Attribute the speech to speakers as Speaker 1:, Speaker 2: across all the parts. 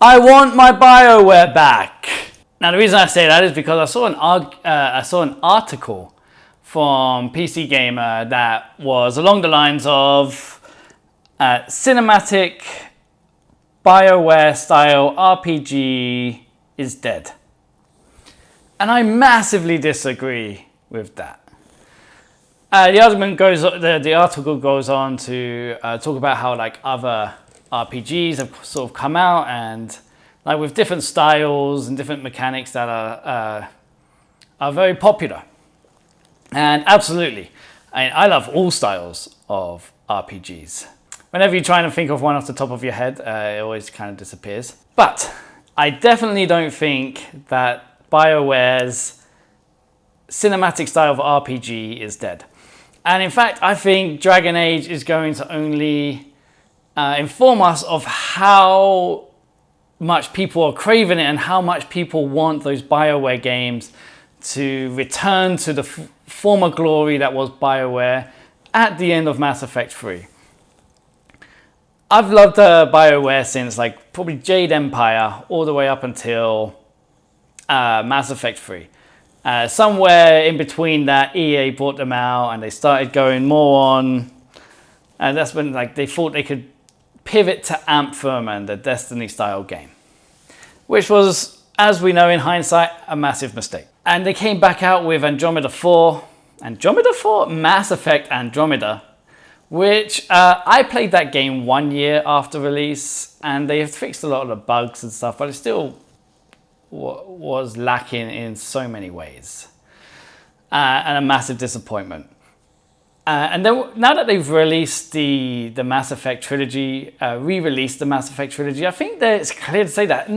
Speaker 1: I want my BioWare back. Now the reason I say that is because I saw an article from PC Gamer that was along the lines of cinematic BioWare style RPG is dead. And I massively disagree with that. The article goes on to talk about how like other RPGs have sort of come out and like with different styles and different mechanics that are very popular. And absolutely, I love all styles of RPGs. Whenever you're trying to think of one off the top of your head, it always kind of disappears. But I definitely don't think that BioWare's cinematic style of RPG is dead. And in fact, I think Dragon Age is going to only inform us of how much people are craving it and how much people want those BioWare games to return to the former glory that was BioWare at the end of Mass Effect 3. I've loved BioWare since like probably Jade Empire all the way up until Mass Effect 3. Somewhere in between that, EA brought them out and they started going more on, and that's when like they thought they could pivot to Anthem and the Destiny style game, which was, as we know in hindsight, a massive mistake. And they came back out with Andromeda 4, Mass Effect Andromeda, which I played that game 1 year after release, and they have fixed a lot of the bugs and stuff, but it still was lacking in so many ways, and a massive disappointment. And then now that they've released the Mass Effect trilogy, re-released the Mass Effect trilogy, I think that it's clear to say that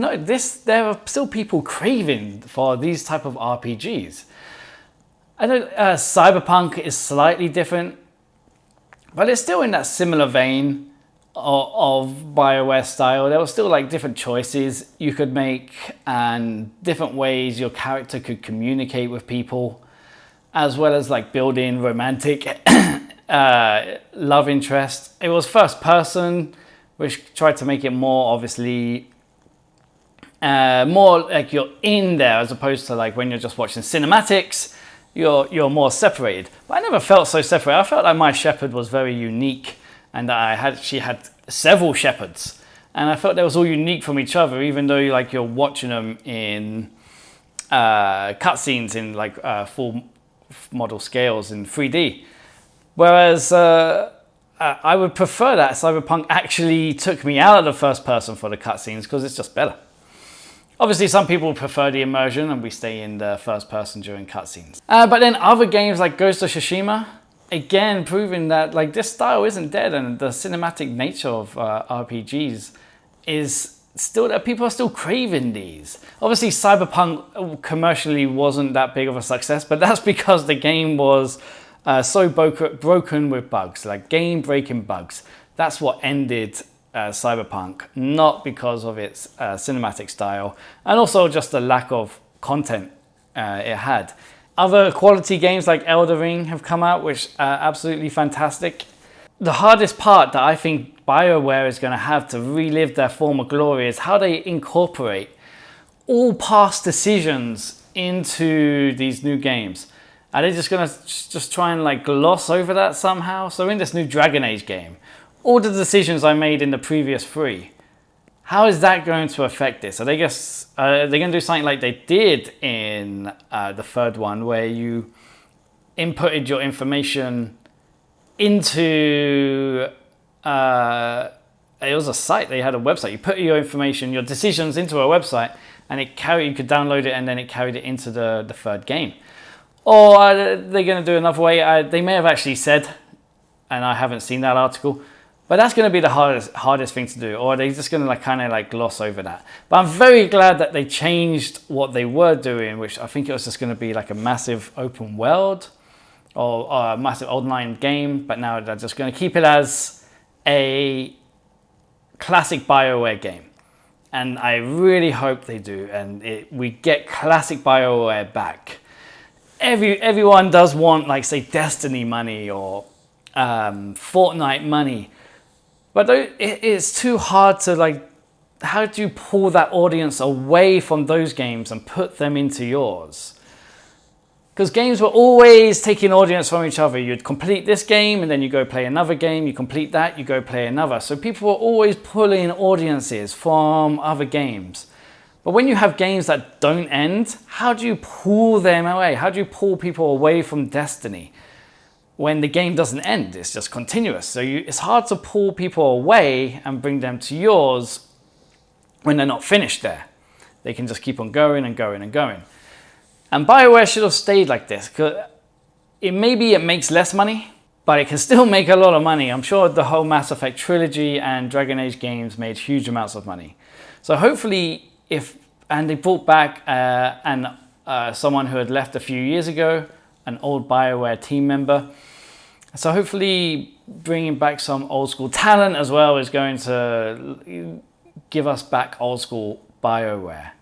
Speaker 1: there are still people craving for these type of RPGs. I know Cyberpunk is slightly different, but it's still in that similar vein of BioWare style. There were still like different choices you could make and different ways your character could communicate with people, as well as like building romantic love interest. It was first person, which tried to make it more obviously more like you're in there, as opposed to like when you're just watching cinematics, you're more separated. But I never felt so separated. I felt like my shepherd was very unique, and she had several shepherds, and I felt they was all unique from each other, even though like you're watching them in cutscenes in like full model scales in 3D. Whereas I would prefer that Cyberpunk actually took me out of the first person for the cutscenes, because it's just better. Obviously, some people prefer the immersion and we stay in the first person during cutscenes. But then other games like Ghost of Tsushima, again proving that like this style isn't dead, and the cinematic nature of RPGs is still that people are still craving these. Obviously, Cyberpunk commercially wasn't that big of a success, but that's because the game was so broken with bugs, like game-breaking bugs. That's what ended Cyberpunk, not because of its cinematic style, and also just the lack of content it had. Other quality games like Elden Ring have come out, which are absolutely fantastic. The hardest part that I think BioWare is going to have to relive their former glory is how they incorporate all past decisions into these new games. Are they just going to just try and like gloss over that somehow? So in this new Dragon Age game, all the decisions I made in the previous 3, how is that going to affect this? Are they going to do something like they did in the third one, where you inputted your information into it was a site, they had a website. You put your information, your decisions into a website, and you could download it, and then it carried it into the third game. Or are they going to do another way? They may have actually said, and I haven't seen that article, but that's going to be the hardest thing to do. Or are they just going to kind of gloss over that? But I'm very glad that they changed what they were doing, which I think it was just going to be like a massive open world or a massive online game. But now they're just going to keep it as a classic BioWare game. And I really hope they do, and we get classic BioWare back. Everyone does want, like, say, Destiny money or Fortnite money, but it's too hard to how do you pull that audience away from those games and put them into yours? Because games were always taking audience from each other. You'd complete this game and then you go play another game. You complete that, you go play another. So people were always pulling audiences from other games. But when you have games that don't end, how do you pull them away? How do you pull people away from Destiny when the game doesn't end? It's just continuous. So it's hard to pull people away and bring them to yours when they're not finished there. They can just keep on going and going and going. And BioWare should have stayed like this, because maybe it makes less money, but it can still make a lot of money. I'm sure the whole Mass Effect trilogy and Dragon Age games made huge amounts of money. So hopefully, and they brought back someone who had left a few years ago, an old BioWare team member. So hopefully bringing back some old school talent as well is going to give us back old school BioWare.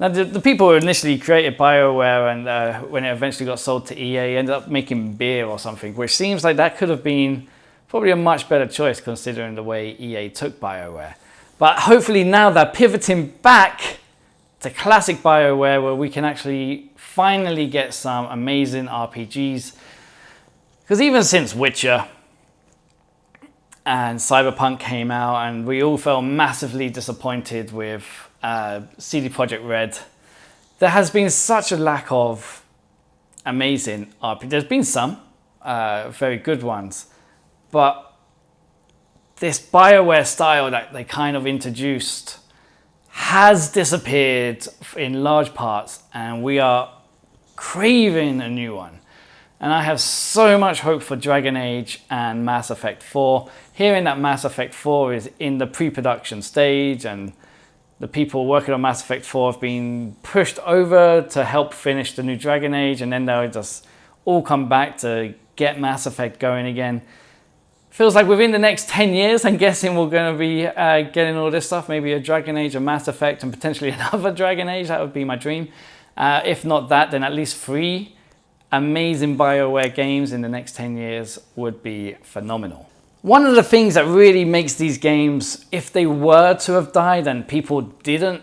Speaker 1: Now, the people who initially created BioWare and when it eventually got sold to EA ended up making beer or something, which seems like that could have been probably a much better choice considering the way EA took BioWare. But hopefully now they're pivoting back to classic BioWare, where we can actually finally get some amazing RPGs. Because even since Witcher and Cyberpunk came out and we all felt massively disappointed with CD Projekt Red, there has been such a lack of amazing RPGs. There's been some very good ones, but this BioWare style that they kind of introduced has disappeared in large parts, and we are craving a new one. And I have so much hope for Dragon Age and Mass Effect 4. Hearing that Mass Effect 4 is in the pre-production stage and the people working on Mass Effect 4 have been pushed over to help finish the new Dragon Age, and then they'll just all come back to get Mass Effect going again. Feels like within the next 10 years, I'm guessing we're going to be getting all this stuff, maybe a Dragon Age, a Mass Effect, and potentially another Dragon Age. That would be my dream. If not that, then at least 3 amazing BioWare games in the next 10 years would be phenomenal. One of the things that really makes these games, if they were to have died and people didn't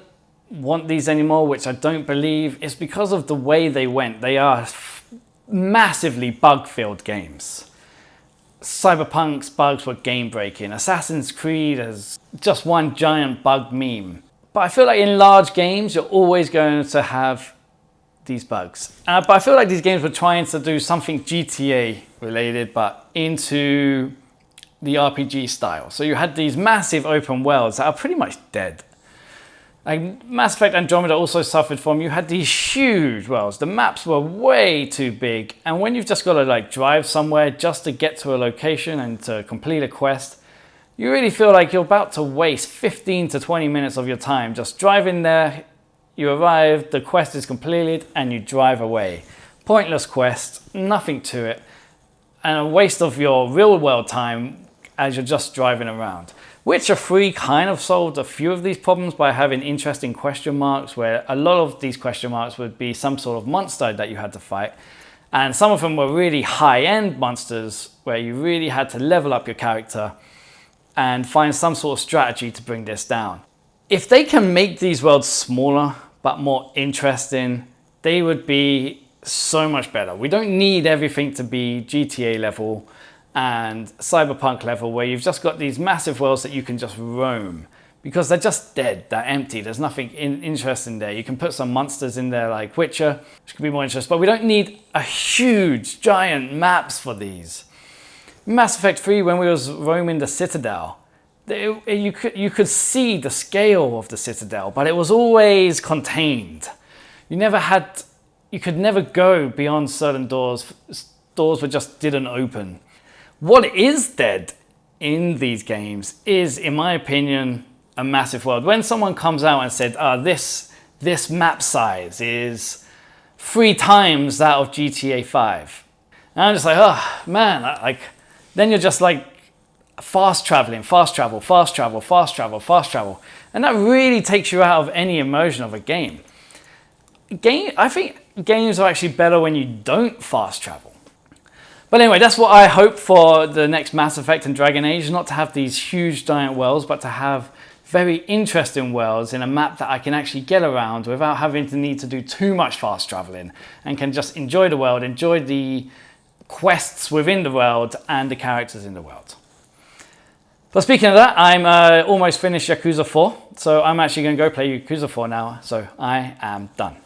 Speaker 1: want these anymore, which I don't believe, is because of the way they went. They are massively bug-filled games. Cyberpunk's bugs were game-breaking. Assassin's Creed is just one giant bug meme. But I feel like in large games, you're always going to have these bugs. But I feel like these games were trying to do something GTA related, but into the RPG style. So you had these massive open worlds that are pretty much dead. Like Mass Effect Andromeda also suffered from, you had these huge worlds. The maps were way too big. And when you've just got to like drive somewhere just to get to a location and to complete a quest, you really feel like you're about to waste 15 to 20 minutes of your time just driving there. You arrive, the quest is completed, and you drive away. Pointless quest, nothing to it, and a waste of your real world time as you're just driving around. Witcher 3 kind of solved a few of these problems by having interesting question marks, where a lot of these question marks would be some sort of monster that you had to fight. And some of them were really high-end monsters where you really had to level up your character and find some sort of strategy to bring this down. If they can make these worlds smaller but more interesting, they would be so much better. We don't need everything to be GTA level and Cyberpunk level, where you've just got these massive worlds that you can just roam, because they're just dead, they're empty, there's nothing interesting there. You can put some monsters in there like Witcher, which could be more interesting, but we don't need a huge, giant maps for these. Mass Effect 3, when we was roaming the Citadel, you could see the scale of the Citadel, but it was always contained. You could never go beyond certain doors. Doors just didn't open. What is dead in these games is, in my opinion, a massive world. When someone comes out and said, this map size is 3 times that of GTA 5. And I'm just like, oh man, then you're just like fast travel. And that really takes you out of any immersion of a game. I think games are actually better when you don't fast travel. But anyway, that's what I hope for the next Mass Effect and Dragon Age, not to have these huge giant worlds, but to have very interesting worlds in a map that I can actually get around without having to need to do too much fast traveling, and can just enjoy the world, enjoy the quests within the world and the characters in the world. But speaking of that, I'm almost finished Yakuza 4, so I'm actually going to go play Yakuza 4 now, so I am done.